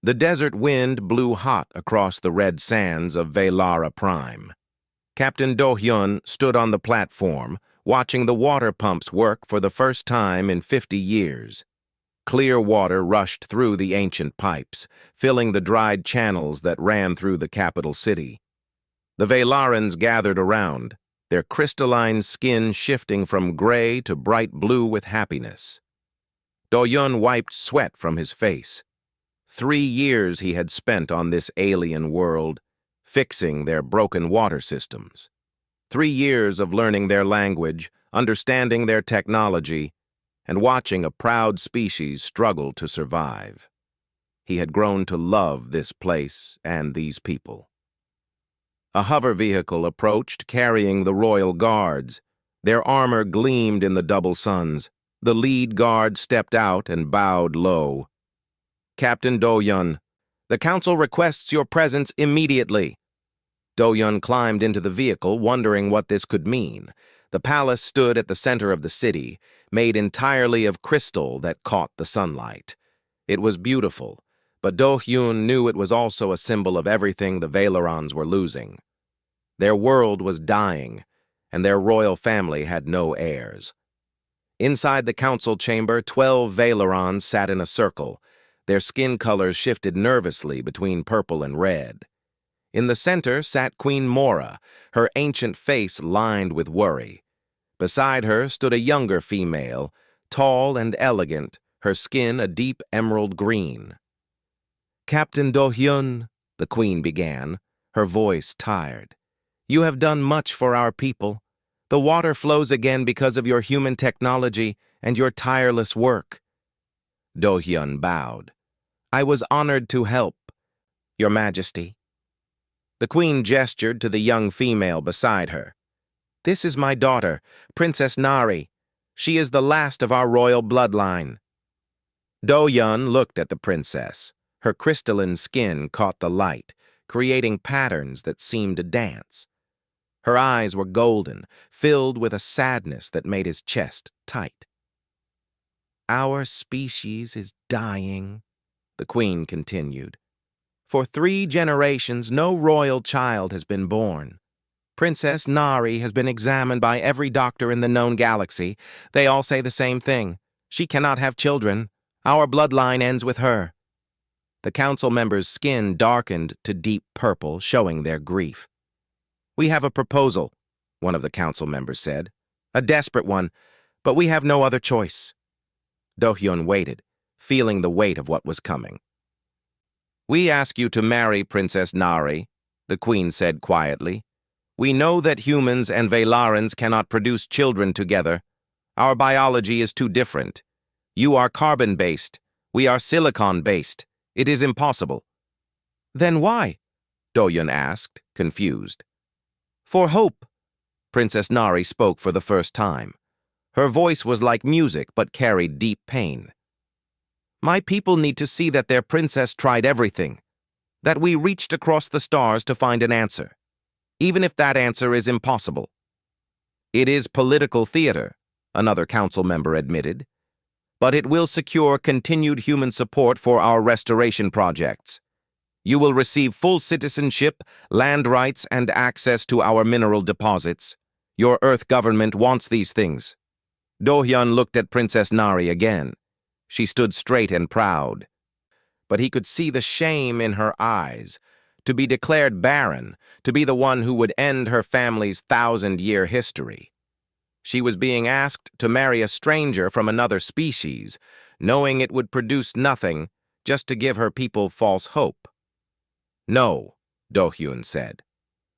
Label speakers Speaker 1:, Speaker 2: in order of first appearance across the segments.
Speaker 1: The desert wind blew hot across the red sands of Velara Prime. Captain Do-hyun stood on the platform, watching the water pumps work for the first time in 50 years. Clear water rushed through the ancient pipes, filling the dried channels that ran through the capital city. The Velarans gathered around, their crystalline skin shifting from gray to bright blue with happiness. Do-hyun wiped sweat from his face. 3 years he had spent on this alien world, fixing their broken water systems. 3 years of learning their language, understanding their technology, and watching a proud species struggle to survive. He had grown to love this place and these people. A hover vehicle approached, carrying the royal guards. Their armor gleamed in the double suns. The lead guard stepped out and bowed low. "Captain Do-hyun, the council requests your presence immediately." Do-hyun climbed into the vehicle, wondering what this could mean. The palace stood at the center of the city, made entirely of crystal that caught the sunlight. It was beautiful, but Do-hyun knew it was also a symbol of everything the Valerons were losing. Their world was dying, and their royal family had no heirs. Inside the council chamber, 12 Valerons sat in a circle. Their skin colors shifted nervously between purple and red. In the center sat Queen Mora, her ancient face lined with worry. Beside her stood a younger female, tall and elegant, her skin a deep emerald green. "Captain Do-hyun," the queen began, her voice tired, "you have done much for our people. The water flows again because of your human technology and your tireless work." Do-hyun bowed. "I was honored to help, Your Majesty." The queen gestured to the young female beside her. "This is my daughter, Princess Nari. She is the last of our royal bloodline." Do-hyun looked at the princess. Her crystalline skin caught the light, creating patterns that seemed to dance. Her eyes were golden, filled with a sadness that made his chest tight. "Our species is dying," the queen continued. "For 3 generations, no royal child has been born. Princess Nari has been examined by every doctor in the known galaxy. They all say the same thing. She cannot have children. Our bloodline ends with her." The council members' skin darkened to deep purple, showing their grief. "We have a proposal," one of the council members said. "A desperate one, but we have no other choice." Do-hyun waited, feeling the weight of what was coming. "We ask you to marry Princess Nari," the queen said quietly. "We know that humans and Valarans cannot produce children together. Our biology is too different. You are carbon-based. We are silicon-based. It is impossible." "Then why?" Do-hyun asked, confused. "For hope." Princess Nari spoke for the first time. Her voice was like music but carried deep pain. "My people need to see that their princess tried everything, that we reached across the stars to find an answer, even if that answer is impossible." "It is political theater," another council member admitted, "but it will secure continued human support for our restoration projects. You will receive full citizenship, land rights, and access to our mineral deposits. Your Earth government wants these things." Do-hyun looked at Princess Nari again. She stood straight and proud. But he could see the shame in her eyes. To be declared barren, to be the one who would end her family's 1,000-year history. She was being asked to marry a stranger from another species, knowing it would produce nothing, just to give her people false hope. "No," Do-hyun said.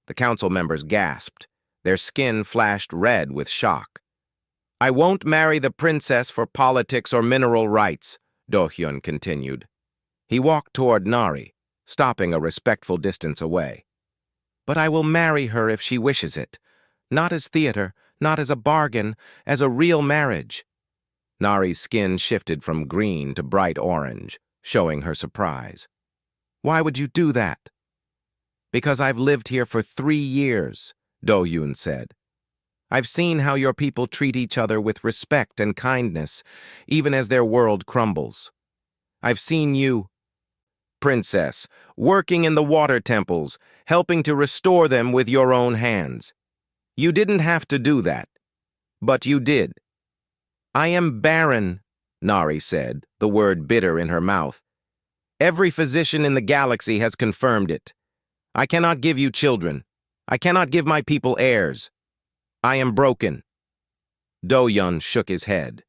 Speaker 1: The council members gasped. Their skin flashed red with shock. "I won't marry the princess for politics or mineral rights," Do-hyun continued. He walked toward Nari, stopping a respectful distance away. "But I will marry her if she wishes it. Not as theater, not as a bargain, as a real marriage." Nari's skin shifted from green to bright orange, showing her surprise. "Why would you do that?" "Because I've lived here for 3 years," Do-hyun said. "I've seen how your people treat each other with respect and kindness, even as their world crumbles. I've seen you." princess, working in the water temples, helping to restore them with your own hands. You didn't have to do that, but you did. I am barren, Nari said, the word bitter in her mouth. Every physician in the galaxy has confirmed it. I cannot give you children. I cannot give my people heirs. I am broken. Do-Yun shook his head.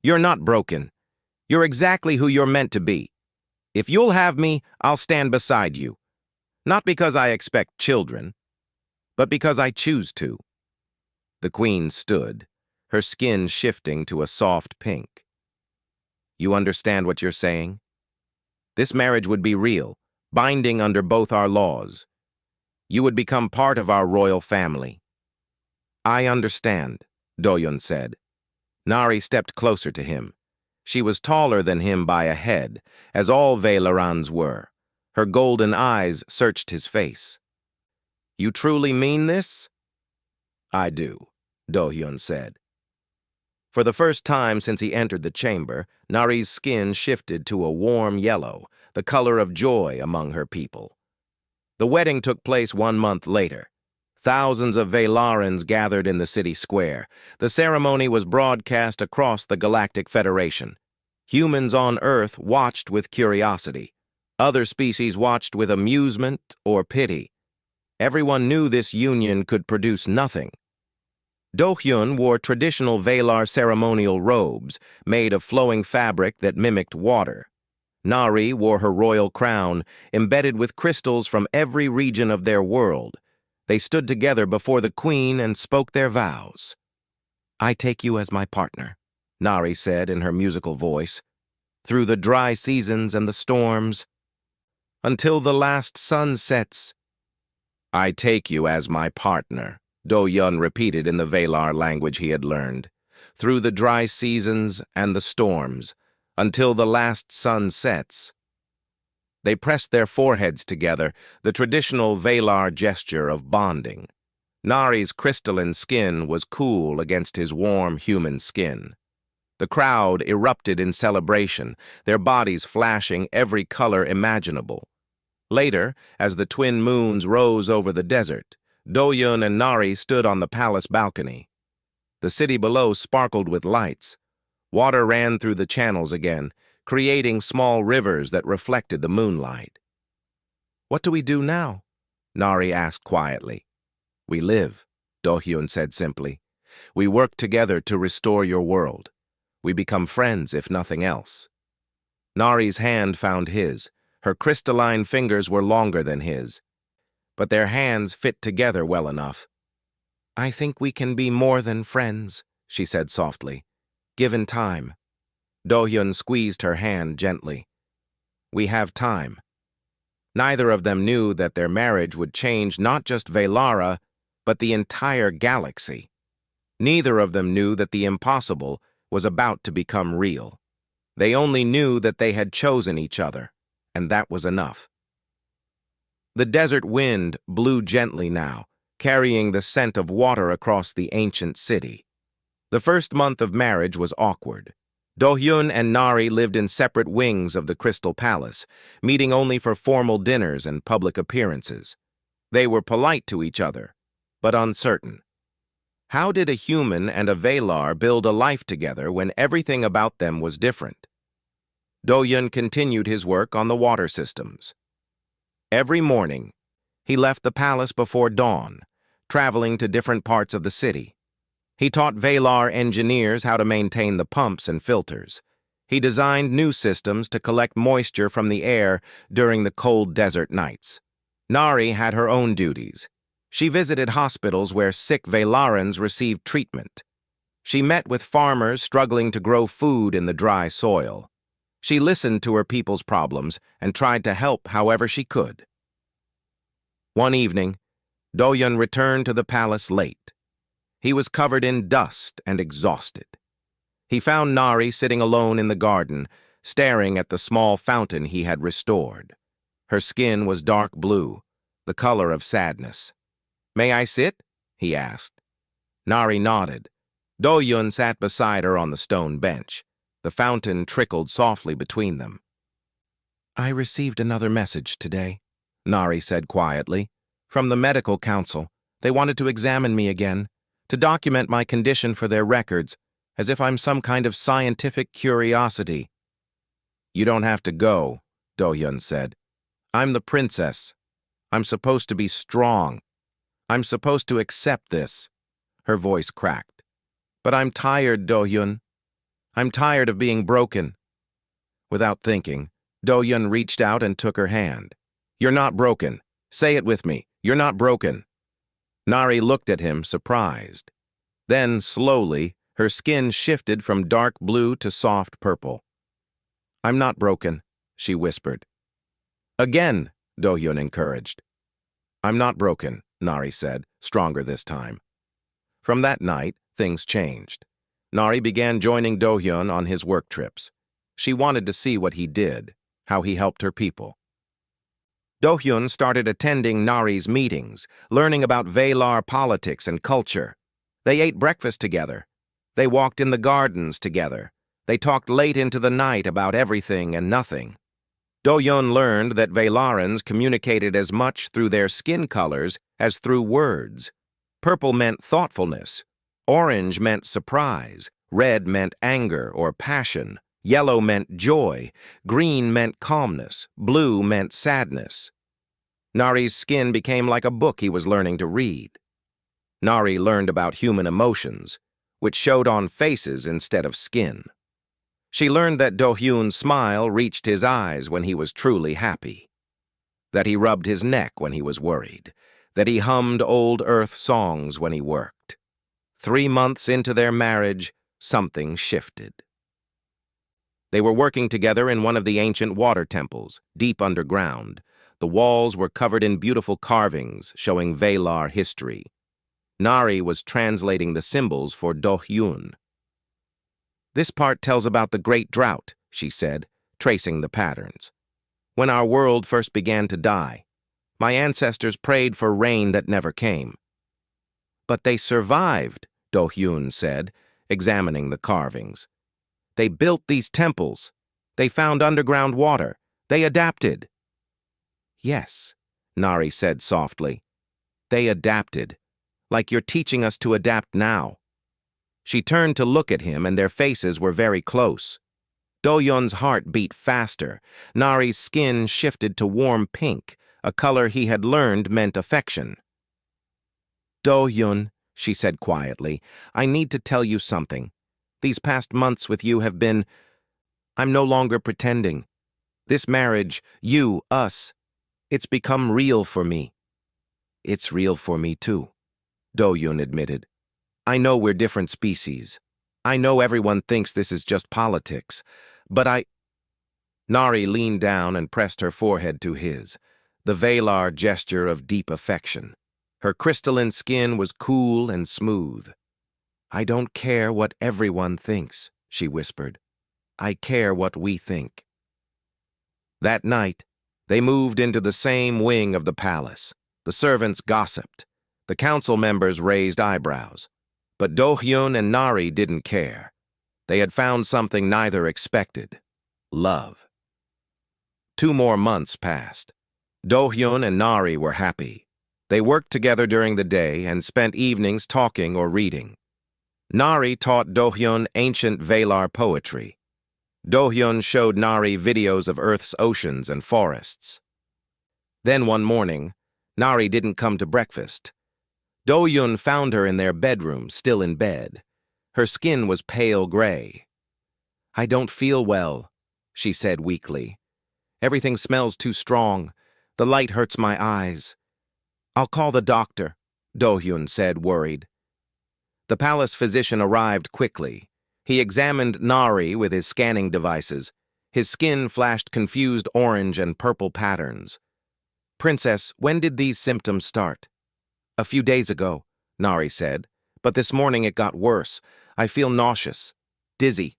Speaker 1: You're not broken. You're exactly who you're meant to be. If you'll have me, I'll stand beside you. Not because I expect children, but because I choose to. The queen stood, her skin shifting to a soft pink. You understand what you're saying? This marriage would be real, binding under both our laws. You would become part of our royal family. I understand, Do-Yun said. Nari stepped closer to him. She was taller than him by a head, as all Velarans were. Her golden eyes searched his face. You truly mean this? I do, Do-Yun said. For the first time since he entered the chamber, Nari's skin shifted to a warm yellow, the color of joy among her people. The wedding took place 1 month later. Thousands of Velarans gathered in the city square. The ceremony was broadcast across the Galactic Federation. Humans on Earth watched with curiosity. Other species watched with amusement or pity. Everyone knew this union could produce nothing. Do-Hyun wore traditional Velar ceremonial robes made of flowing fabric that mimicked water. Nari wore her royal crown, embedded with crystals from every region of their world. They stood together before the queen and spoke their vows. I take you as my partner, Nari said in her musical voice, through the dry seasons and the storms, until the last sun sets. I take you as my partner, Do-Yun repeated in the Velar language he had learned, through the dry seasons and the storms, until the last sun sets. They pressed their foreheads together, the traditional Velar gesture of bonding. Nari's crystalline skin was cool against his warm human skin. The crowd erupted in celebration, their bodies flashing every color imaginable. Later, as the twin moons rose over the desert, Do-Yun and Nari stood on the palace balcony. The city below sparkled with lights. Water ran through the channels again, creating small rivers that reflected the moonlight. What do we do now? Nari asked quietly. We live, Do-Hyun said simply. We work together to restore your world. We become friends, if nothing else. Nari's hand found his. Her crystalline fingers were longer than his, but their hands fit together well enough. I think we can be more than friends, she said softly, given time. Do-Hyun squeezed her hand gently. We have time. Neither of them knew that their marriage would change not just Velara, but the entire galaxy. Neither of them knew that the impossible was about to become real. They only knew that they had chosen each other, and that was enough. The desert wind blew gently now, carrying the scent of water across the ancient city. The first month of marriage was awkward. Do-Hyun and Nari lived in separate wings of the Crystal Palace, meeting only for formal dinners and public appearances. They were polite to each other, but uncertain. How did a human and a Velar build a life together when everything about them was different? Do-Hyun continued his work on the water systems. Every morning, he left the palace before dawn, traveling to different parts of the city. He taught Velar engineers how to maintain the pumps and filters. He designed new systems to collect moisture from the air during the cold desert nights. Nari had her own duties. She visited hospitals where sick Velarans received treatment. She met with farmers struggling to grow food in the dry soil. She listened to her people's problems and tried to help however she could. One evening, Do-Hyun returned to the palace late. He was covered in dust and exhausted. He found Nari sitting alone in the garden, staring at the small fountain he had restored. Her skin was dark blue, the color of sadness. "May I sit?" he asked. Nari nodded. Do-Hyun sat beside her on the stone bench. The fountain trickled softly between them. I received another message today, Nari said quietly. From the medical council. They wanted to examine me again, to document my condition for their records, as if I'm some kind of scientific curiosity. You don't have to go, Do-hyun said. I'm the princess. I'm supposed to be strong. I'm supposed to accept this. Her voice cracked. But I'm tired, Do-hyun. I'm tired of being broken. Without thinking, Do-hyun reached out and took her hand. You're not broken. Say it with me. You're not broken. Nari looked at him, surprised. Then, slowly, her skin shifted from dark blue to soft purple. I'm not broken, she whispered. Again, Do-hyun encouraged. I'm not broken, Nari said, stronger this time. From that night, things changed. Nari began joining Do-hyun on his work trips. She wanted to see what he did, how he helped her people. Do-hyun started attending Nari's meetings, learning about Velar politics and culture. They ate breakfast together. They walked in the gardens together. They talked late into the night about everything and nothing. Do-hyun learned that Velarans communicated as much through their skin colors as through words. Purple meant thoughtfulness. Orange meant surprise. Red meant anger or passion. Yellow meant joy. Green meant calmness. Blue meant sadness. Nari's skin became like a book he was learning to read. Nari learned about human emotions, which showed on faces instead of skin. She learned that Do-hyun's smile reached his eyes when he was truly happy, that he rubbed his neck when he was worried, that he hummed old Earth songs when he worked. 3 months into their marriage, something shifted. They were working together in one of the ancient water temples, deep underground. The walls were covered in beautiful carvings showing Velar history. Nari was translating the symbols for Do-hyun. This part tells about the Great Drought, she said, tracing the patterns. When our world first began to die, my ancestors prayed for rain that never came. But they survived, Do-hyun said, examining the carvings. They built these temples. They found underground water. They adapted. Yes, Nari said softly. They adapted, like you're teaching us to adapt now. She turned to look at him, and their faces were very close. Do-hyun's heart beat faster. Nari's skin shifted to warm pink, a color he had learned meant affection. Do-hyun, she said quietly, I need to tell you something. These past months with you have been... I'm no longer pretending. This marriage, you, us, it's become real for me. It's real for me too, Do-hyun admitted. I know we're different species. I know everyone thinks this is just politics, but Nari leaned down and pressed her forehead to his, the Velar gesture of deep affection. Her crystalline skin was cool and smooth. I don't care what everyone thinks, she whispered. I care what we think. That night, they moved into the same wing of the palace. The servants gossiped. The council members raised eyebrows. But Do-hyun and Nari didn't care. They had found something neither expected: love. 2 more months passed. Do-hyun and Nari were happy. They worked together during the day and spent evenings talking or reading. Nari taught Do-hyun ancient Velar poetry. Do-hyun showed Nari videos of Earth's oceans and forests. Then one morning, Nari didn't come to breakfast. Do-hyun found her in their bedroom, still in bed. Her skin was pale gray. I don't feel well, she said weakly. Everything smells too strong. The light hurts my eyes. I'll call the doctor, Do-hyun said, worried. The palace physician arrived quickly. He examined Nari with his scanning devices. His skin flashed confused orange and purple patterns. Princess, when did these symptoms start? A few days ago, Nari said, but this morning it got worse. I feel nauseous, dizzy.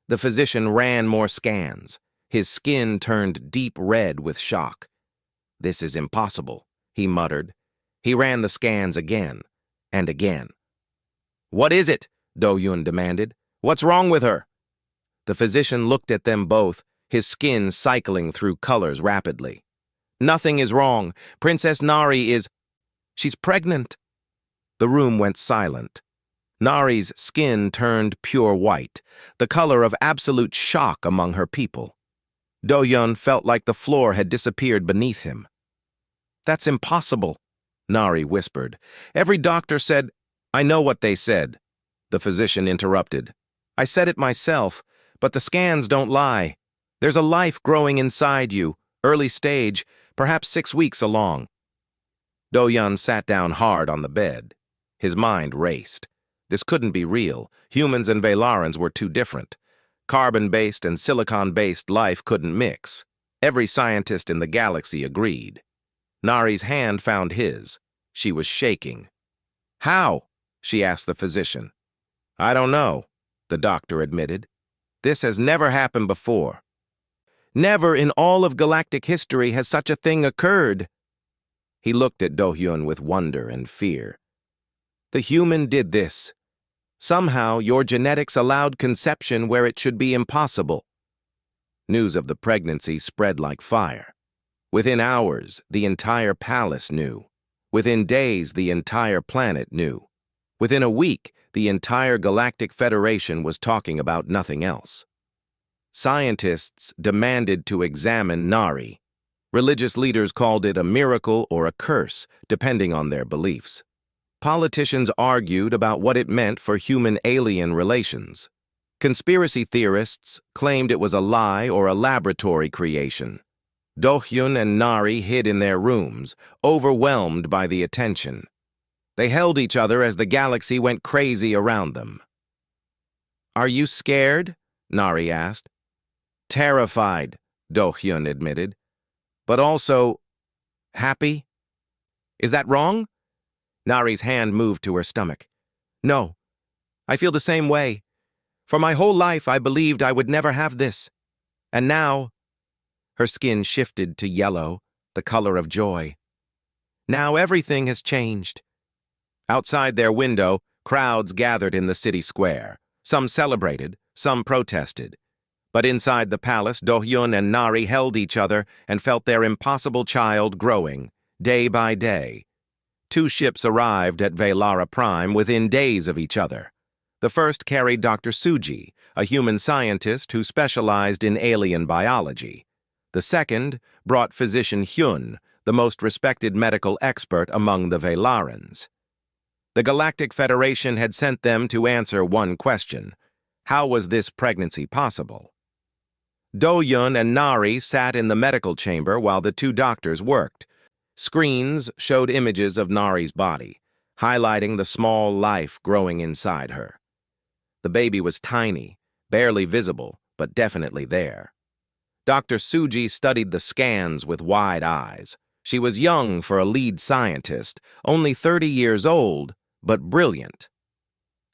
Speaker 1: The physician ran more scans. His skin turned deep red with shock. This is impossible, he muttered. He ran the scans again and again. What is it? Do-hyun demanded. What's wrong with her? The physician looked at them both, his skin cycling through colors rapidly. "Nothing is wrong. Princess Nari is... she's pregnant." The room went silent. Nari's skin turned pure white, the color of absolute shock among her people. Do-hyun felt like the floor had disappeared beneath him. "That's impossible," Nari whispered. "Every doctor said—" "I know what they said," the physician interrupted. "I said it myself, but the scans don't lie. There's a life growing inside you, early stage, perhaps 6 weeks along." Do-hyun sat down hard on the bed. His mind raced. This couldn't be real. Humans and Velarans were too different. Carbon-based and silicon-based life couldn't mix. Every scientist in the galaxy agreed. Nari's hand found his. She was shaking. "How?" she asked the physician. "I don't know," the doctor admitted. "This has never happened before. Never in all of galactic history has such a thing occurred." He looked at Do-hyun with wonder and fear. "The human did this. Somehow your genetics allowed conception where it should be impossible." News of the pregnancy spread like fire. Within hours, the entire palace knew. Within days, the entire planet knew. Within a week, the entire Galactic Federation was talking about nothing else. Scientists demanded to examine Nari. Religious leaders called it a miracle or a curse, depending on their beliefs. Politicians argued about what it meant for human-alien relations. Conspiracy theorists claimed it was a lie or a laboratory creation. Do-hyun and Nari hid in their rooms, overwhelmed by the attention. They held each other as the galaxy went crazy around them. "Are you scared?" Nari asked. "Terrified," Do-hyun admitted. "But also happy." "Is that wrong?" Nari's hand moved to her stomach. "No, I feel the same way. For my whole life I believed I would never have this. And now—" her skin shifted to yellow, the color of joy. "Now everything has changed." Outside their window, crowds gathered in the city square. Some celebrated, some protested. But inside the palace, Do-hyun and Nari held each other and felt their impossible child growing, day by day. 2 ships arrived at Velara Prime within days of each other. The first carried Dr. Suji, a human scientist who specialized in alien biology. The second brought physician Hyun, the most respected medical expert among the Velarans. The Galactic Federation had sent them to answer one question: how was this pregnancy possible? Do-hyun and Nari sat in the medical chamber while the 2 doctors worked. Screens showed images of Nari's body, highlighting the small life growing inside her. The baby was tiny, barely visible, but definitely there. Dr. Suji studied the scans with wide eyes. She was young for a lead scientist, only 30 years old, but brilliant.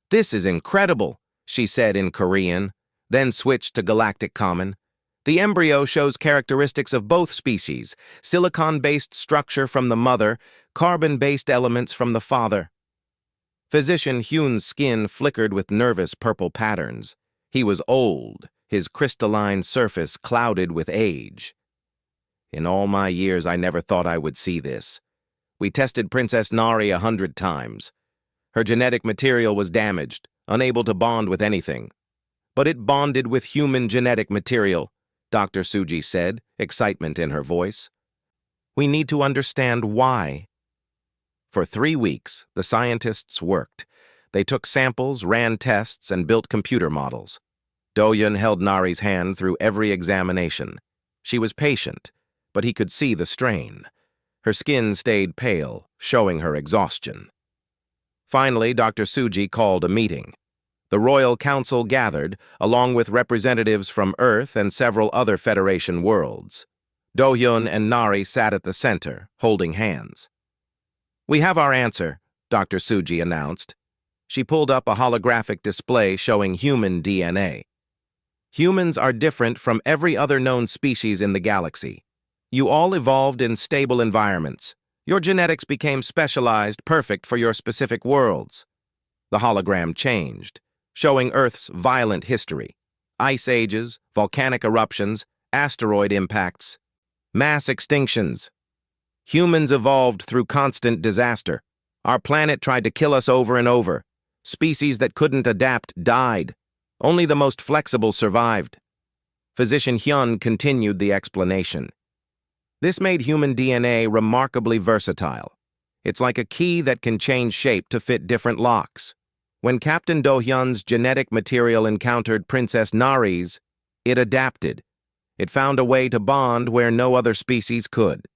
Speaker 1: "This is incredible," she said in Korean, then switched to Galactic Common. "The embryo shows characteristics of both species, silicon-based structure from the mother, carbon-based elements from the father." Physician Hyun's skin flickered with nervous purple patterns. He was old, his crystalline surface clouded with age. "In all my years, I never thought I would see this. We tested Princess Nari 100 times. Her genetic material was damaged, unable to bond with anything. But it bonded with human genetic material," Dr. Suji said, excitement in her voice. "We need to understand why." For 3 weeks, the scientists worked. They took samples, ran tests, and built computer models. Do-hyun held Nari's hand through every examination. She was patient, but he could see the strain. Her skin stayed pale, showing her exhaustion. Finally, Dr. Suji called a meeting. The Royal Council gathered, along with representatives from Earth and several other Federation worlds. Do-hyun and Nari sat at the center, holding hands. "We have our answer," Dr. Suji announced. She pulled up a holographic display showing human DNA. "Humans are different from every other known species in the galaxy. You all evolved in stable environments. Your genetics became specialized, perfect for your specific worlds." The hologram changed, showing Earth's violent history: ice ages, volcanic eruptions, asteroid impacts, mass extinctions. Humans evolved through constant disaster. Our planet tried to kill us over and over. Species that couldn't adapt died. Only the most flexible survived. Physician Hyun continued the explanation. This made human DNA remarkably versatile. It's like a key that can change shape to fit different locks. When Captain Do-hyun's genetic material encountered Princess Nari's, it adapted. It found a way to bond where no other species could.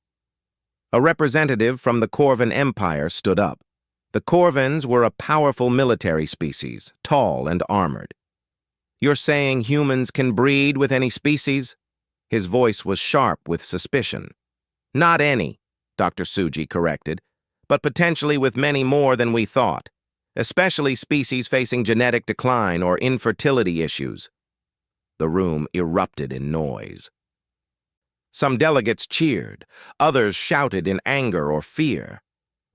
Speaker 1: A representative from the Corvan Empire stood up. The Corvans were a powerful military species, tall and armored. "You're saying humans can breed with any species?" His voice was sharp with suspicion. "Not any," Dr. Suji corrected, "but potentially with many more than we thought, especially species facing genetic decline or infertility issues." The room erupted in noise. Some delegates cheered, others shouted in anger or fear.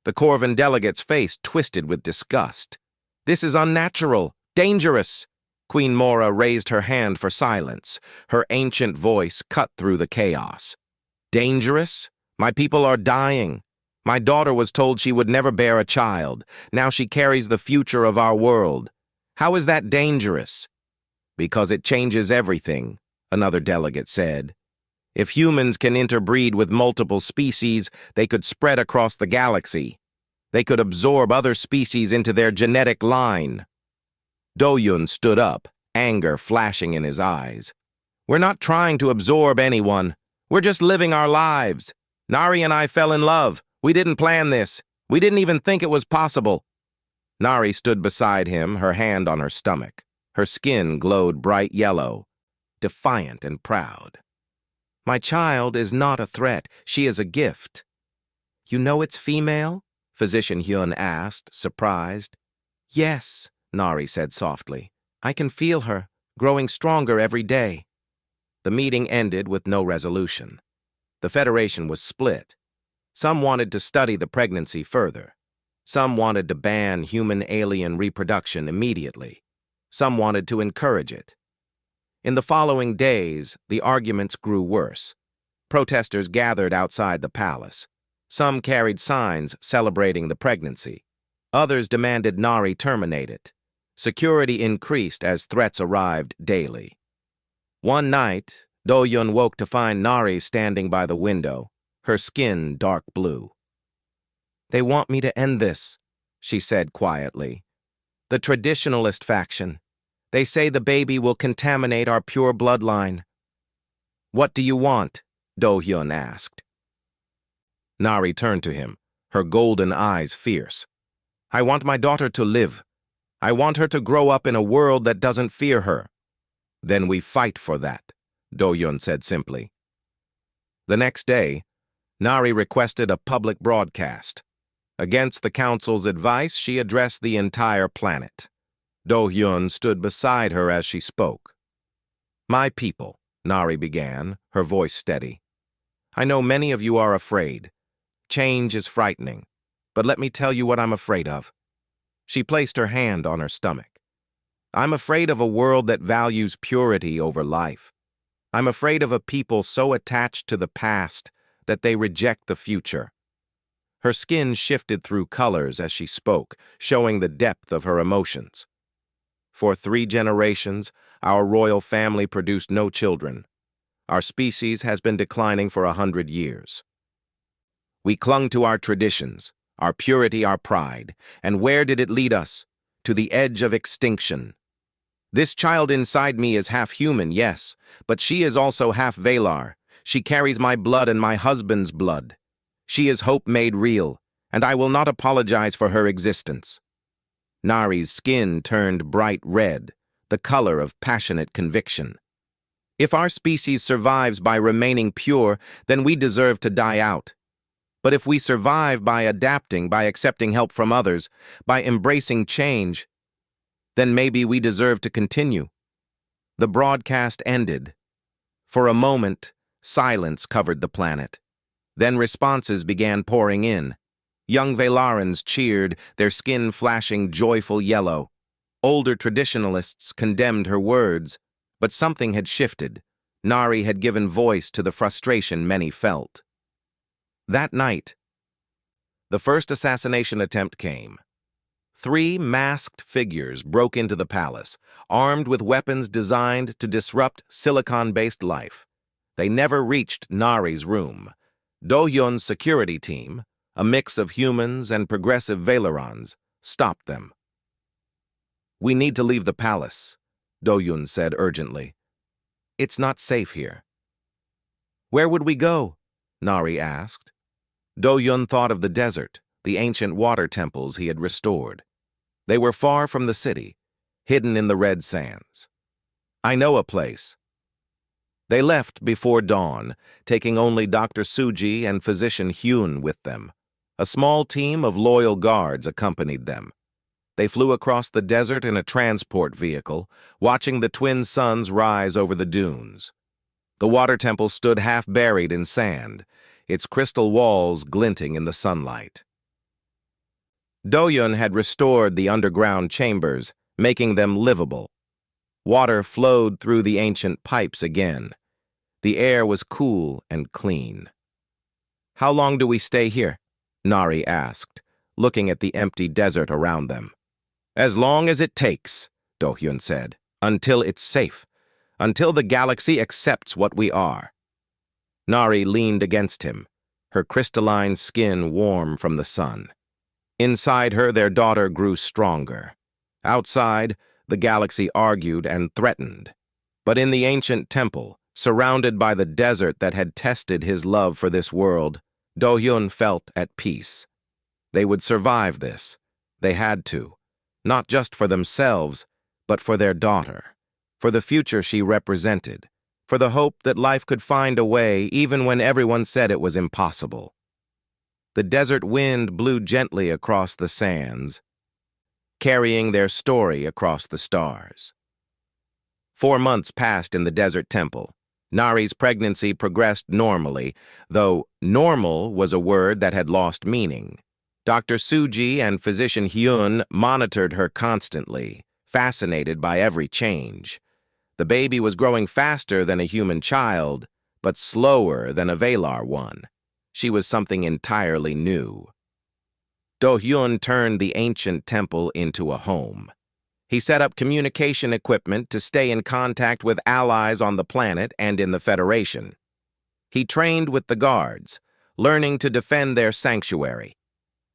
Speaker 1: The Corvan delegate's face twisted with disgust. "This is unnatural, dangerous." Queen Mora raised her hand for silence. Her ancient voice cut through the chaos. "Dangerous? My people are dying. My daughter was told she would never bear a child. Now she carries the future of our world. How is that dangerous?" "Because it changes everything," another delegate said. "If humans can interbreed with multiple species, they could spread across the galaxy. They could absorb other species into their genetic line." Do-hyun stood up, anger flashing in his eyes. "We're not trying to absorb anyone. We're just living our lives. Nari and I fell in love. We didn't plan this. We didn't even think it was possible." Nari stood beside him, her hand on her stomach. Her skin glowed bright yellow, defiant and proud. "My child is not a threat. She is a gift." "You know it's female?" Physician Hyun asked, surprised. "Yes," Nari said softly. "I can feel her, growing stronger every day." The meeting ended with no resolution. The Federation was split. Some wanted to study the pregnancy further. Some wanted to ban human-alien reproduction immediately. Some wanted to encourage it. In the following days, the arguments grew worse. Protesters gathered outside the palace. Some carried signs celebrating the pregnancy. Others demanded Nari terminate it. Security increased as threats arrived daily. One night, Do-hyun woke to find Nari standing by the window, her skin dark blue. "They want me to end this," she said quietly. "The traditionalist faction. They say the baby will contaminate our pure bloodline." "What do you want?" Do-hyun asked. Nari turned to him, her golden eyes fierce. "I want my daughter to live. I want her to grow up in a world that doesn't fear her." "Then we fight for that," Do-hyun said simply. The next day, Nari requested a public broadcast. Against the council's advice, she addressed the entire planet. Do-hyun stood beside her as she spoke. "My people," Nari began, her voice steady. "I know many of you are afraid. Change is frightening, but let me tell you what I'm afraid of." She placed her hand on her stomach. "I'm afraid of a world that values purity over life. I'm afraid of a people so attached to the past that they reject the future." Her skin shifted through colors as she spoke, showing the depth of her emotions. "For 3 generations, our royal family produced no children. Our species has been declining for 100 years. We clung to our traditions, our purity, our pride, and where did it lead us? To the edge of extinction. This child inside me is half human, yes, but she is also half Valar. She carries my blood and my husband's blood. She is hope made real, and I will not apologize for her existence." Nari's skin turned bright red, the color of passionate conviction. "If our species survives by remaining pure, then we deserve to die out. But if we survive by adapting, by accepting help from others, by embracing change, then maybe we deserve to continue." The broadcast ended. For a moment, silence covered the planet. Then responses began pouring in. Young Valarans cheered, their skin flashing joyful yellow. Older traditionalists condemned her words, but something had shifted. Nari had given voice to the frustration many felt. That night, the first assassination attempt came. 3 masked figures broke into the palace, armed with weapons designed to disrupt silicon-based life. They never reached Nari's room. Do-hyun's security team, a mix of humans and progressive Valerons, stopped them. "We need to leave the palace," Do-hyun said urgently. "It's not safe here." "Where would we go?" Nari asked. Do-hyun thought of the desert, the ancient water temples he had restored. They were far from the city, hidden in the red sands. "I know a place." They left before dawn, taking only Dr. Suji and physician Hyun with them. A small team of loyal guards accompanied them. They flew across the desert in a transport vehicle, watching the twin suns rise over the dunes. The water temple stood half buried in sand, its crystal walls glinting in the sunlight. Do-hyun had restored the underground chambers, making them livable. Water flowed through the ancient pipes again. The air was cool and clean. "How long do we stay here?" Nari asked, looking at the empty desert around them. "As long as it takes," Do-hyun said, "until it's safe, until the galaxy accepts what we are." Nari leaned against him, her crystalline skin warm from the sun. Inside her, their daughter grew stronger. Outside, the galaxy argued and threatened. But in the ancient temple, surrounded by the desert that had tested his love for this world, Do-hyun felt at peace. They would survive this. They had to. Not just for themselves, but for their daughter, for the future she represented, for the hope that life could find a way even when everyone said it was impossible. The desert wind blew gently across the sands, carrying their story across the stars. 4 months passed in the desert temple. Nari's pregnancy progressed normally, though normal was a word that had lost meaning. Dr. Suji and physician Hyun monitored her constantly, fascinated by every change. The baby was growing faster than a human child, but slower than a Valar one. She was something entirely new. Do-hyun turned the ancient temple into a home. He set up communication equipment to stay in contact with allies on the planet and in the Federation. He trained with the guards, learning to defend their sanctuary.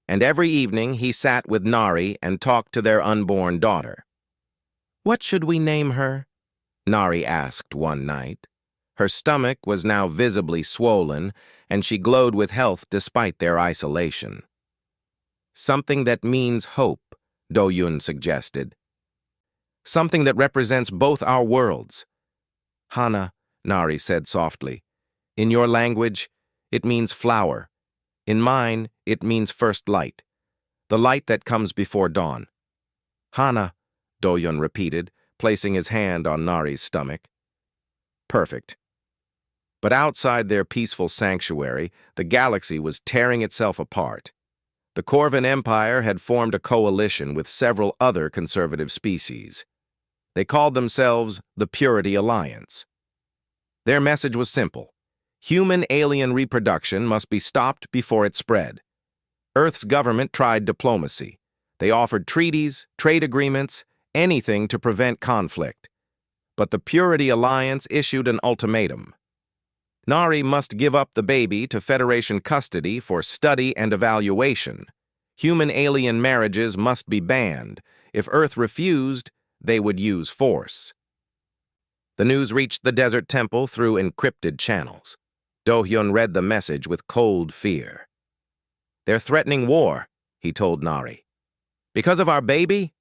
Speaker 1: And every evening he sat with Nari and talked to their unborn daughter. "What should we name her?" Nari asked one night. Her stomach was now visibly swollen, and she glowed with health despite their isolation. "Something that means hope," Do-hyun suggested. "Something that represents both our worlds." "Hana," Nari said softly. "In your language, it means flower. In mine, it means first light, the light that comes before dawn." "Hana," Do-hyun repeated, placing his hand on Nari's stomach. "Perfect." But outside their peaceful sanctuary, the galaxy was tearing itself apart. The Corvan Empire had formed a coalition with several other conservative species. They called themselves the Purity Alliance. Their message was simple. Human-alien reproduction must be stopped before it spread. Earth's government tried diplomacy. They offered treaties, trade agreements, anything to prevent conflict. But the Purity Alliance issued an ultimatum. Nari must give up the baby to Federation custody for study and evaluation. Human-alien marriages must be banned. If Earth refused, they would use force. The news reached the desert temple through encrypted channels. Do-hyun read the message with cold fear. "They're threatening war," he told Nari. "Because of our baby?"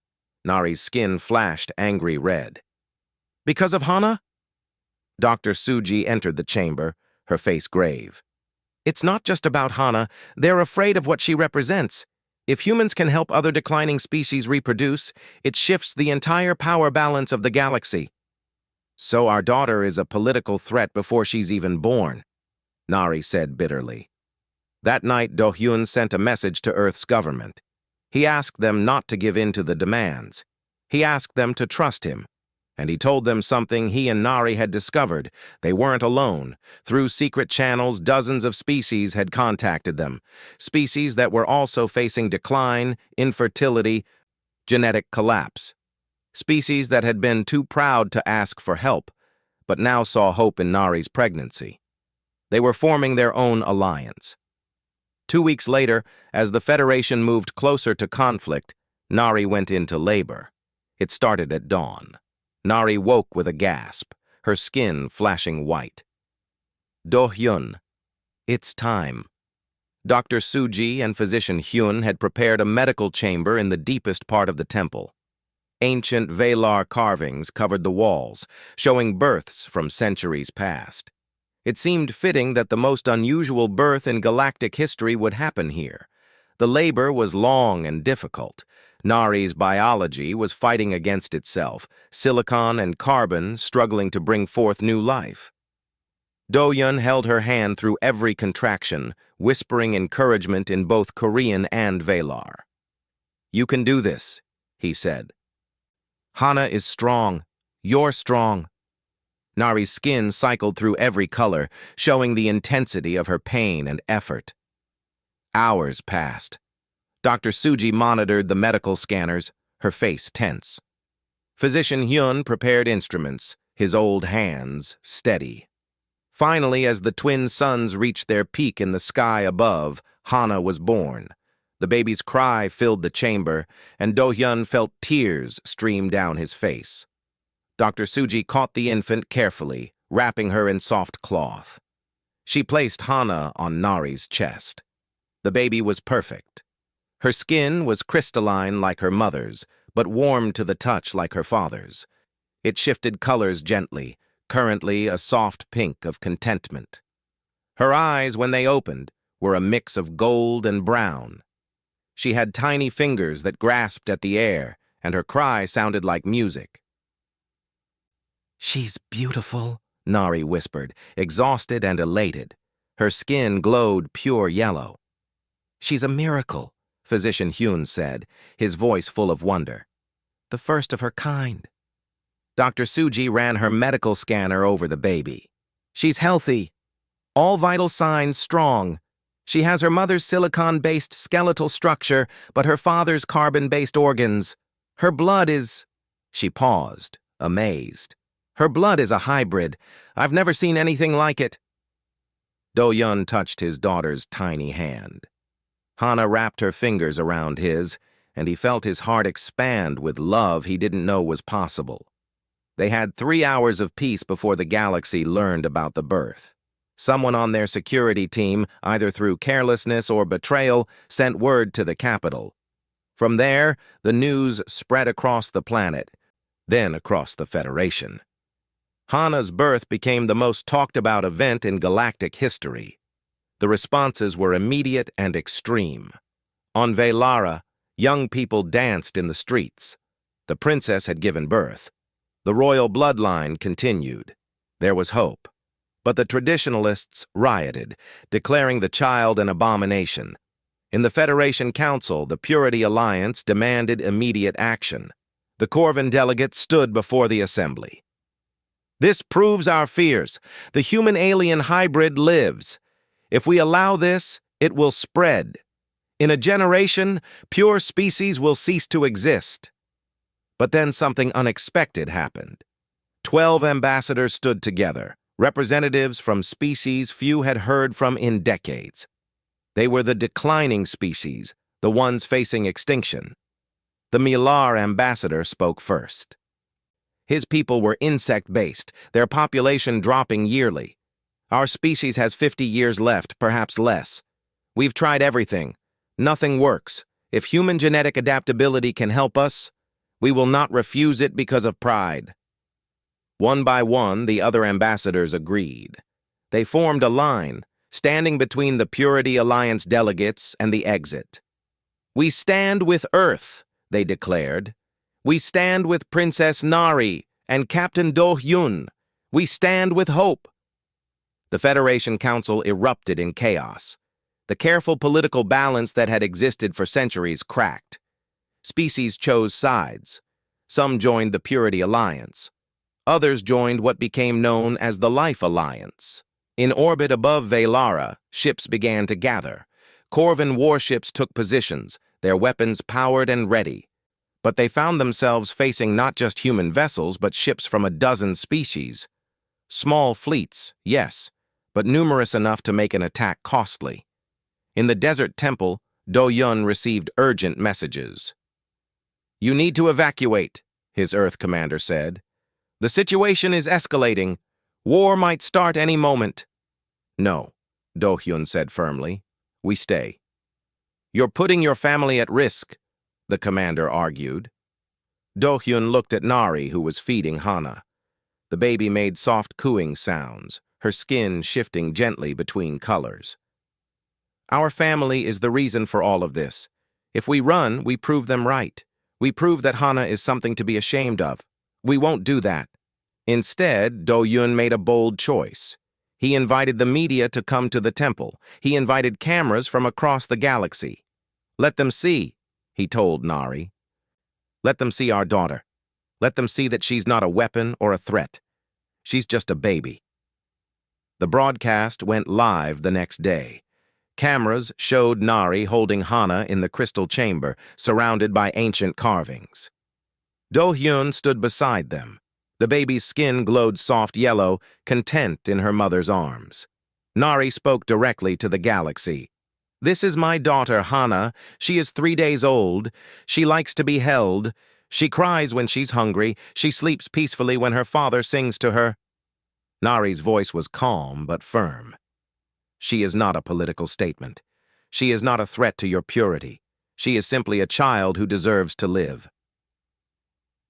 Speaker 1: Nari's skin flashed angry red. "Because of Hana?" Dr. Suji entered the chamber, her face grave. "It's not just about Hana. They're afraid of what she represents. If humans can help other declining species reproduce, it shifts the entire power balance of the galaxy." "So our daughter is a political threat before she's even born," Nari said bitterly. That night, Do-hyun sent a message to Earth's government. He asked them not to give in to the demands. He asked them to trust him. And he told them something he and Nari had discovered. They weren't alone. Through secret channels, dozens of species had contacted them. Species that were also facing decline, infertility, genetic collapse. Species that had been too proud to ask for help, but now saw hope in Nari's pregnancy. They were forming their own alliance. 2 weeks later, as the Federation moved closer to conflict, Nari went into labor. It started at dawn. Nari woke with a gasp, her skin flashing white. Do-hyun, it's time. Dr. Suji and physician Hyun had prepared a medical chamber in the deepest part of the temple. Ancient velar carvings covered the walls, showing births from centuries past. It seemed fitting that the most unusual birth in galactic history would happen here. The labor was long and difficult. Nari's biology was fighting against itself, silicon and carbon struggling to bring forth new life. Do-hyun held her hand through every contraction, whispering encouragement in both Korean and Velar. "You can do this," he said. "Hana is strong. You're strong." Nari's skin cycled through every color, showing the intensity of her pain and effort. Hours passed. Dr. Suji monitored the medical scanners, her face tense. Physician Hyun prepared instruments, his old hands steady. Finally, as the twin suns reached their peak in the sky above, Hana was born. The baby's cry filled the chamber, and Do-hyun felt tears stream down his face. Dr. Suji caught the infant carefully, wrapping her in soft cloth. She placed Hana on Nari's chest. The baby was perfect. Her skin was crystalline like her mother's, but warm to the touch like her father's. It shifted colors gently, currently a soft pink of contentment. Her eyes, when they opened, were a mix of gold and brown. She had tiny fingers that grasped at the air, and her cry sounded like music. "She's beautiful," Nari whispered, exhausted and elated. Her skin glowed pure yellow. "She's a miracle," Physician Hyun said, his voice full of wonder. "The first of her kind." Dr. Suji ran her medical scanner over the baby. "She's healthy. All vital signs strong. She has her mother's silicon-based skeletal structure, but her father's carbon-based organs. Her blood is—" She paused, amazed. "Her blood is a hybrid. I've never seen anything like it." Do-hyun touched his daughter's tiny hand. Hana wrapped her fingers around his, and he felt his heart expand with love he didn't know was possible. They had 3 hours of peace before the galaxy learned about the birth. Someone on their security team, either through carelessness or betrayal, sent word to the capital. From there, the news spread across the planet, then across the Federation. Hana's birth became the most talked-about event in galactic history. The responses were immediate and extreme. On Velara, young people danced in the streets. The princess had given birth. The royal bloodline continued. There was hope. But the traditionalists rioted, declaring the child an abomination. In the Federation Council, the Purity Alliance demanded immediate action. The Corvin delegates stood before the assembly. "This proves our fears. The human-alien hybrid lives. If we allow this, it will spread. In a generation, pure species will cease to exist." But then something unexpected happened. 12 ambassadors stood together, representatives from species few had heard from in decades. They were the declining species, the ones facing extinction. The Milar ambassador spoke first. His people were insect-based, their population dropping yearly. "Our species has 50 years left, perhaps less. We've tried everything. Nothing works. If human genetic adaptability can help us, we will not refuse it because of pride." One by one, the other ambassadors agreed. They formed a line, standing between the Purity Alliance delegates and the exit. "We stand with Earth," they declared. "We stand with Princess Nari and Captain Do-hyun. We stand with hope." The Federation Council erupted in chaos. The careful political balance that had existed for centuries cracked. Species chose sides. Some joined the Purity Alliance. Others joined what became known as the Life Alliance. In orbit above Velara, ships began to gather. Corvin warships took positions, their weapons powered and ready. But they found themselves facing not just human vessels, but ships from a dozen species. Small fleets, yes, but numerous enough to make an attack costly. In the desert temple, Do-Yun received urgent messages. "You need to evacuate," his Earth commander said. "The situation is escalating. War might start any moment." "No," Do-Hyun said firmly. "We stay." "You're putting your family at risk," the commander argued. Do-Hyun looked at Nari, who was feeding Hana. The baby made soft cooing sounds, her skin shifting gently between colors. "Our family is the reason for all of this. If we run, we prove them right. We prove that Hana is something to be ashamed of. We won't do that." Instead, Do-Yun made a bold choice. He invited the media to come to the temple. He invited cameras from across the galaxy. "Let them see," he told Nari. "Let them see our daughter. Let them see that she's not a weapon or a threat. She's just a baby." The broadcast went live the next day. Cameras showed Nari holding Hana in the crystal chamber, surrounded by ancient carvings. Do-Hyun stood beside them. The baby's skin glowed soft yellow, content in her mother's arms. Nari spoke directly to the galaxy. "This is my daughter, Hana. She is 3 days old. She likes to be held. She cries when she's hungry. She sleeps peacefully when her father sings to her." Nari's voice was calm but firm. "She is not a political statement. She is not a threat to your purity. She is simply a child who deserves to live."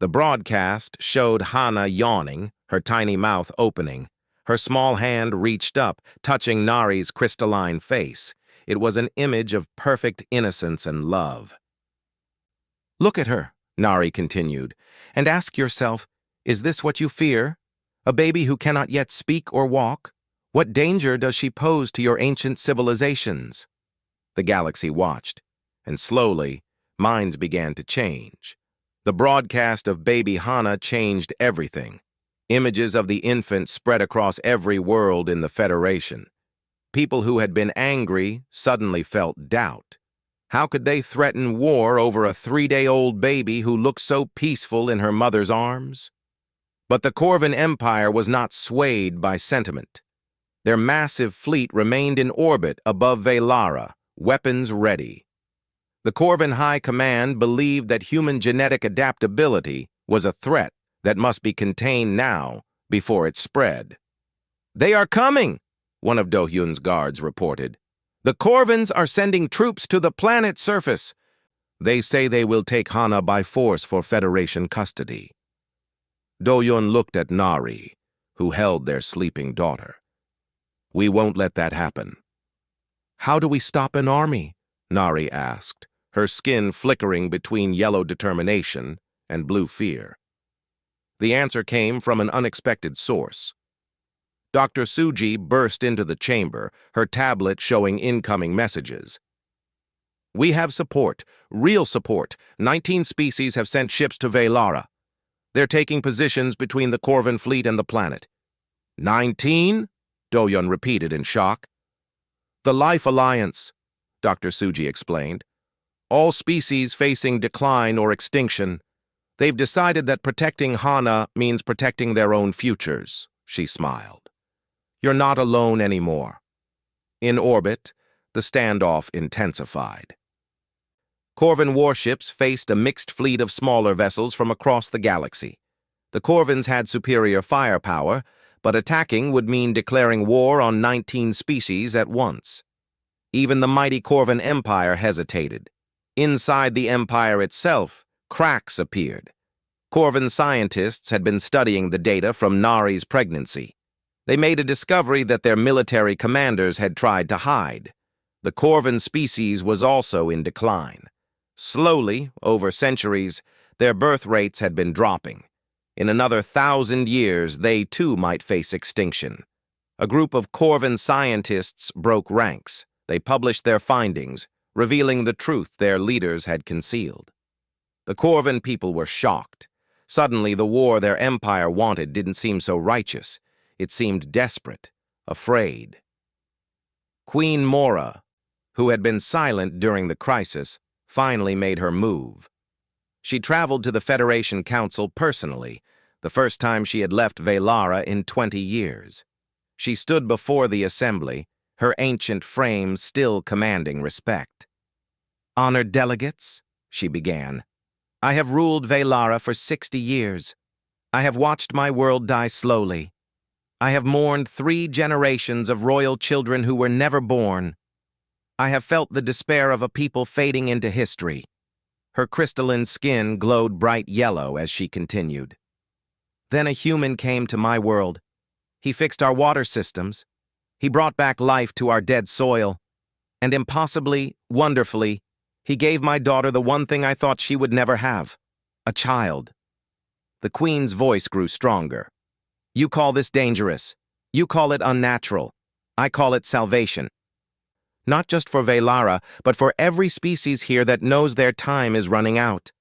Speaker 1: The broadcast showed Hana yawning, her tiny mouth opening. Her small hand reached up, touching Nari's crystalline face. It was an image of perfect innocence and love. "Look at her," Nari continued, "and ask yourself, is this what you fear? A baby who cannot yet speak or walk? What danger does she pose to your ancient civilizations?" The galaxy watched, and slowly, minds began to change. The broadcast of baby Hana changed everything. Images of the infant spread across every world in the Federation. People who had been angry suddenly felt doubt. How could they threaten war over a 3-day-old baby who looked so peaceful in her mother's arms? But the Corvin Empire was not swayed by sentiment. Their massive fleet remained in orbit above Velara, weapons ready. The Corvin High Command believed that human genetic adaptability was a threat that must be contained now before it spread. "They are coming," one of Do-Hyun's guards reported. "The Corvins are sending troops to the planet's surface. They say they will take Hana by force for Federation custody." Do-Hyun looked at Nari, who held their sleeping daughter. "We won't let that happen." "How do we stop an army?" Nari asked, her skin flickering between yellow determination and blue fear. The answer came from an unexpected source. Dr. Suji burst into the chamber, her tablet showing incoming messages. "We have support, real support. 19 species have sent ships to Velara. They're taking positions between the Corvin fleet and the planet." 19? Do-Yun repeated in shock. "The Life Alliance," Dr. Suji explained. "All species facing decline or extinction. They've decided that protecting Hana means protecting their own futures," she smiled. "You're not alone anymore." In orbit, the standoff intensified. Corvin warships faced a mixed fleet of smaller vessels from across the galaxy. The Corvins had superior firepower, but attacking would mean declaring war on 19 species at once. Even the mighty Corvin Empire hesitated. Inside the Empire itself, cracks appeared. Corvin scientists had been studying the data from Nari's pregnancy. They made a discovery that their military commanders had tried to hide. The Corvin species was also in decline. Slowly, over centuries, their birth rates had been dropping. In another 1,000 years, they too might face extinction. A group of Corvin scientists broke ranks. They published their findings, revealing the truth their leaders had concealed. The Corvin people were shocked. Suddenly, the war their empire wanted didn't seem so righteous. It seemed desperate, afraid. Queen Mora, who had been silent during the crisis, finally made her move. She traveled to the Federation Council personally, the first time she had left Velara in 20 years. She stood before the assembly, her ancient frame still commanding respect. "Honored delegates," she began, "I have ruled Velara for 60 years. I have watched my world die slowly. I have mourned 3 generations of royal children who were never born. I have felt the despair of a people fading into history." Her crystalline skin glowed bright yellow as she continued. "Then a human came to my world. He fixed our water systems. He brought back life to our dead soil. And impossibly, wonderfully, he gave my daughter the one thing I thought she would never have, a child." The Queen's voice grew stronger. "You call this dangerous. You call it unnatural. I call it salvation. Not just for Velara, but for every species here that knows their time is running out."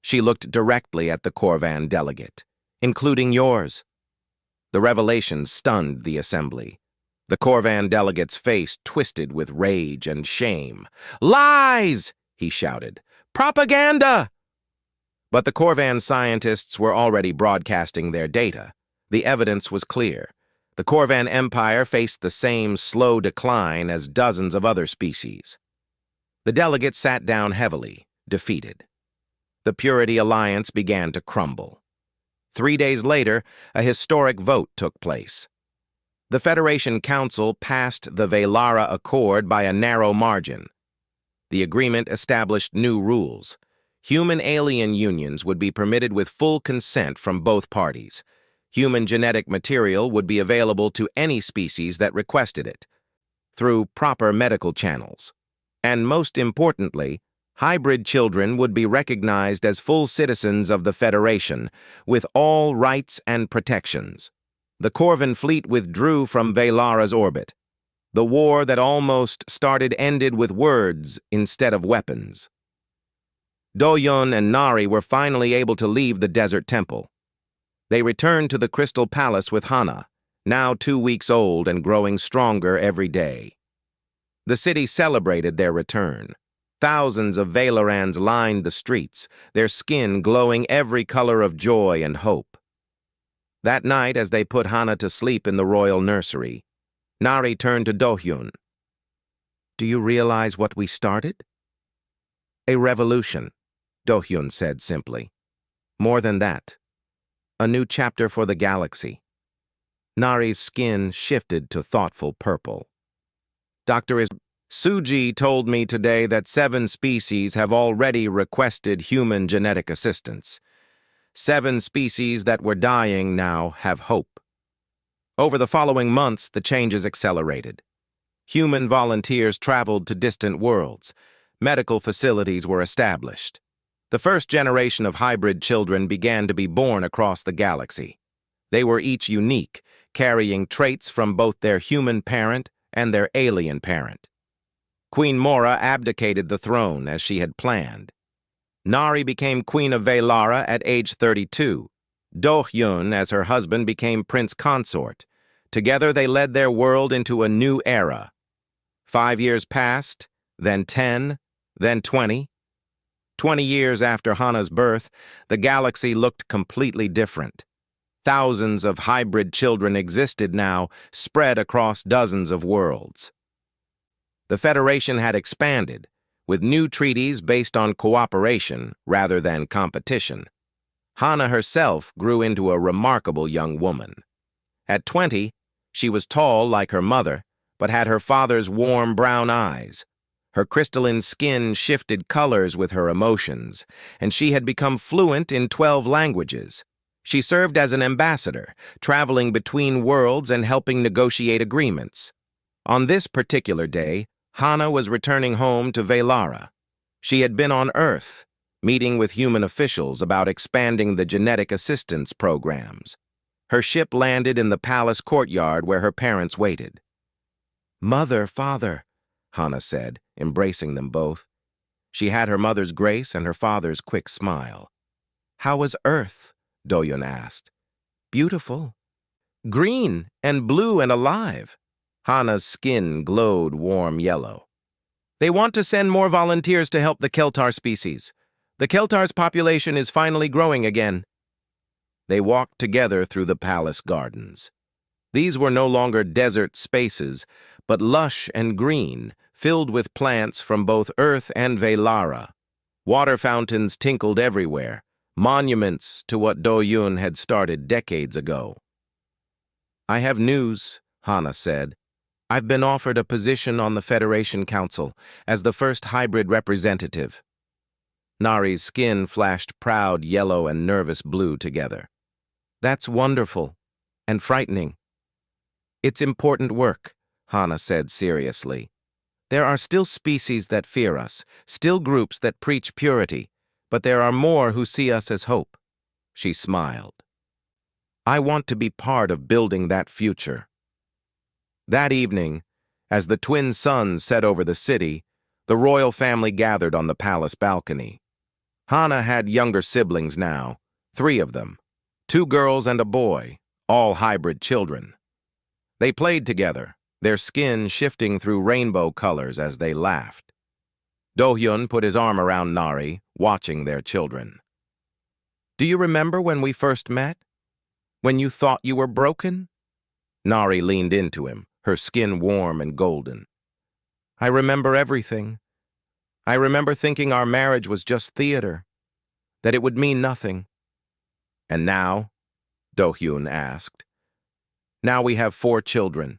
Speaker 1: She looked directly at the Corvan delegate, "Including yours." The revelation stunned the assembly. The Corvan delegate's face twisted with rage and shame. "Lies!" he shouted. "Propaganda!" But the Corvan scientists were already broadcasting their data. The evidence was clear. The Corvan Empire faced the same slow decline as dozens of other species. The delegates sat down heavily, defeated. The Purity Alliance began to crumble. 3 days later, a historic vote took place. The Federation Council passed the Velara Accord by a narrow margin. The agreement established new rules. Human-alien unions would be permitted with full consent from both parties. Human genetic material would be available to any species that requested it, through proper medical channels. And most importantly, hybrid children would be recognized as full citizens of the Federation, with all rights and protections. The Corvan fleet withdrew from Velara's orbit. The war that almost started ended with words instead of weapons. Do-Yun and Nari were finally able to leave the desert temple. They returned to the Crystal Palace with Hana, now 2 weeks old and growing stronger every day. The city celebrated their return. Thousands of Velarans lined the streets, their skin glowing every color of joy and hope. That night, as they put Hana to sleep in the royal nursery, Nari turned to Do-Hyun. "Do you realize what we started?" "A revolution," Do-Hyun said simply. "More than that. A new chapter for the galaxy." Nari's skin shifted to thoughtful purple. "Dr. Suji told me today that 7 species have already requested human genetic assistance. 7 species that were dying now have hope." Over the following months, the changes accelerated. Human volunteers traveled to distant worlds. Medical facilities were established. The first generation of hybrid children began to be born across the galaxy. They were each unique, carrying traits from both their human parent and their alien parent. Queen Mora abdicated the throne as she had planned. Nari became Queen of Velara at age 32. Do-Hyun, as her husband, became Prince Consort. Together they led their world into a new era. 5 years passed, then 10, then 20. 20 years after Hana's birth, the galaxy looked completely different. Thousands of hybrid children existed now, spread across dozens of worlds. The Federation had expanded, with new treaties based on cooperation rather than competition. Hana herself grew into a remarkable young woman. At 20, she was tall like her mother, but had her father's warm brown eyes. Her crystalline skin shifted colors with her emotions, and she had become fluent in 12 languages. She served as an ambassador, traveling between worlds and helping negotiate agreements. On this particular day, Hana was returning home to Velara. She had been on Earth, meeting with human officials about expanding the genetic assistance programs. Her ship landed in the palace courtyard where her parents waited. "Mother, father," Hana said, embracing them both. She had her mother's grace and her father's quick smile. "How was Earth?" Do-yun asked. Beautiful. Green and blue and alive. Hana's skin glowed warm yellow. They want to send more volunteers to help the Keltar species. The Keltar's population is finally growing again. They walked together through the palace gardens. These were no longer desert spaces, but lush and green, filled with plants from both Earth and Velara. Water fountains tinkled everywhere, monuments to what Do-yun had started decades ago. I have news, Hana said. I've been offered a position on the Federation Council as the first hybrid representative. Nari's skin flashed proud yellow and nervous blue together. That's wonderful and frightening. It's important work, Hana said seriously. There are still species that fear us, still groups that preach purity, but there are more who see us as hope. She smiled. I want to be part of building that future. That evening, as the twin suns set over the city, the royal family gathered on the palace balcony. Hana had younger siblings now, 3 of them, 2 girls and a boy, all hybrid children. They played together, their skin shifting through rainbow colors as they laughed. Do-hyun put his arm around Nari, watching their children. Do you remember when we first met? When you thought you were broken? Nari leaned into him, her skin warm and golden. I remember everything. I remember thinking our marriage was just theater, that it would mean nothing. And now? Do-hyun asked. Now we have 4 children,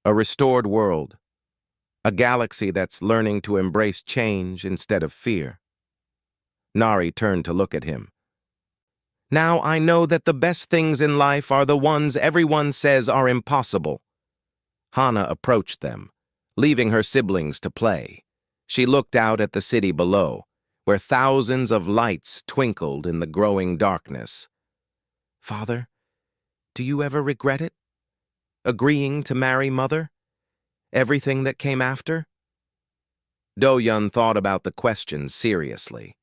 Speaker 1: a restored world, a galaxy that's learning to embrace change instead of fear. Nari turned to look at him. Now I know that the best things in life are the ones everyone says are impossible. Hana approached them, leaving her siblings to play. She looked out at the city below, where thousands of lights twinkled in the growing darkness. Father, do you ever regret it? Agreeing to marry Mother? Everything that came after? Do-yun thought about the question seriously.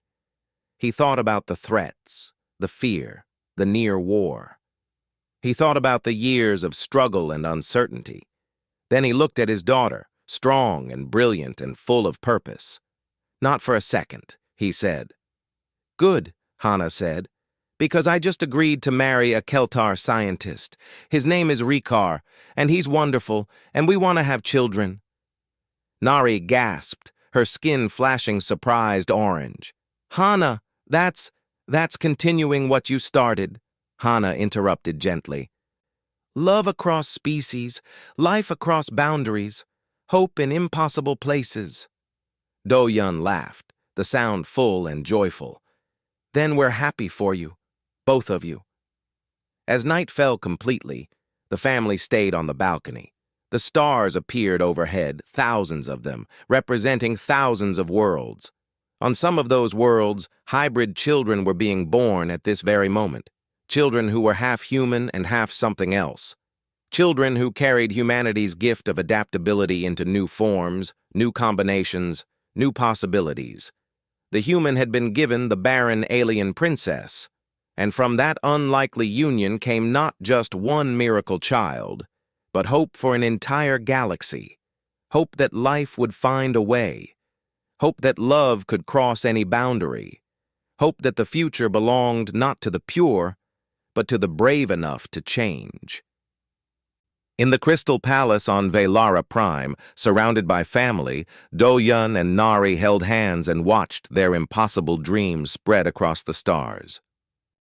Speaker 1: He thought about the threats, the fear, the near war. He thought about the years of struggle and uncertainty. Then he looked at his daughter, strong and brilliant and full of purpose. Not for a second, he said. Good, Hana said, because I just agreed to marry a Keltar scientist. His name is Rikar, and he's wonderful, and we want to have children. Nari gasped, her skin flashing surprised orange. Hana, that's continuing what you started, Hana interrupted gently. Love across species, life across boundaries, hope in impossible places. Do-yun laughed, the sound full and joyful. Then we're happy for you, both of you. As night fell completely, the family stayed on the balcony. The stars appeared overhead, thousands of them, representing thousands of worlds. On some of those worlds, hybrid children were being born at this very moment. Children who were half human and half something else. Children who carried humanity's gift of adaptability into new forms, new combinations, new possibilities. The human had been given the barren alien princess, and from that unlikely union came not just one miracle child, but hope for an entire galaxy, hope that life would find a way, hope that love could cross any boundary, hope that the future belonged not to the pure, but to the brave enough to change. In the Crystal Palace on Velara Prime, surrounded by family, Do-yun and Nari held hands and watched their impossible dreams spread across the stars.